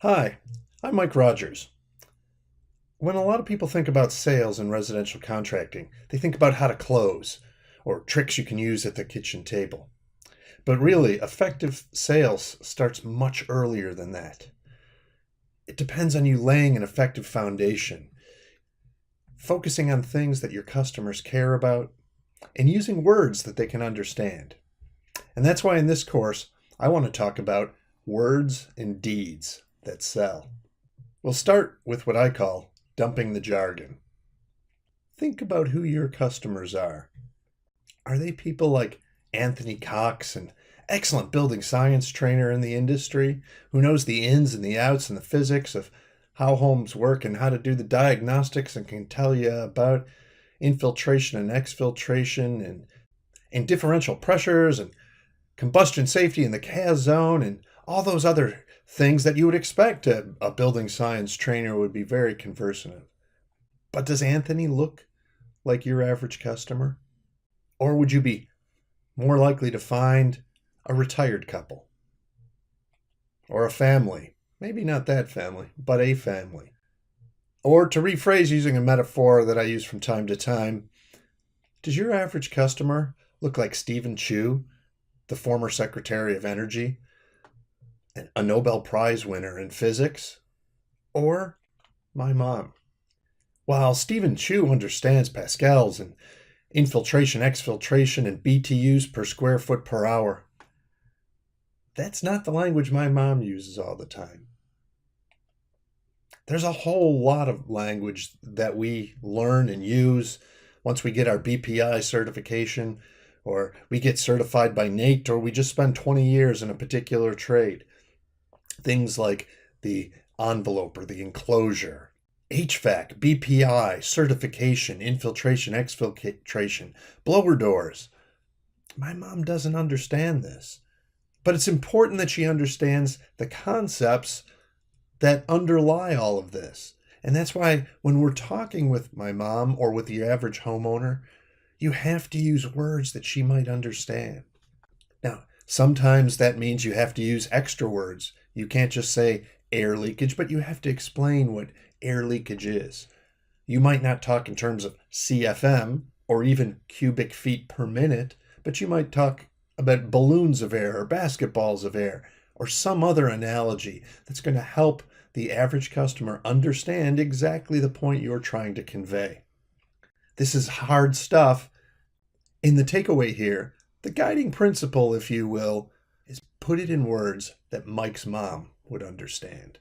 Hi, I'm Mike Rogers. When a lot of people think about sales and residential contracting, they think about how to close or tricks you can use at the kitchen table. But really, effective sales starts much earlier than that. It depends on you laying an effective foundation, focusing on things that your customers care about, and using words that they can understand. And that's why in this course, I want to talk about words and deeds that sell. We'll start with what I call dumping the jargon. Think about who your customers are. Are they people like Anthony Cox, an excellent building science trainer in the industry who knows the ins and the outs and the physics of how homes work and how to do the diagnostics and can tell you about infiltration and exfiltration and differential pressures and combustion safety in the CAS zone and all those other things that you would expect a building science trainer would be very conversant of? But does Anthony look like your average customer? Or would you be more likely to find a retired couple or a family? Maybe not that family, but a family. Or to rephrase using a metaphor that I use from time to time, does your average customer look like Stephen Chu, the former Secretary of Energy, a Nobel Prize winner in physics? Or my mom? While Stephen Chu understands pascals and infiltration, exfiltration, and BTUs per square foot per hour, that's not the language my mom uses all the time. There's a whole lot of language that we learn and use once we get our BPI certification, or we get certified by NATE, or we just spend 20 years in a particular trade. Things like the envelope or the enclosure, HVAC, BPI, certification, infiltration, exfiltration, blower doors. My mom doesn't understand this, but it's important that she understands the concepts that underlie all of this. And that's why when we're talking with my mom or with the average homeowner, you have to use words that she might understand. Now, sometimes that means you have to use extra words. You can't just say air leakage, but you have to explain what air leakage is. You might not talk in terms of CFM or even cubic feet per minute, but you might talk about balloons of air or basketballs of air or some other analogy that's going to help the average customer understand exactly the point you're trying to convey. This is hard stuff. In the takeaway here, the guiding principle, if you will, is put it in words that Mike's mom would understand.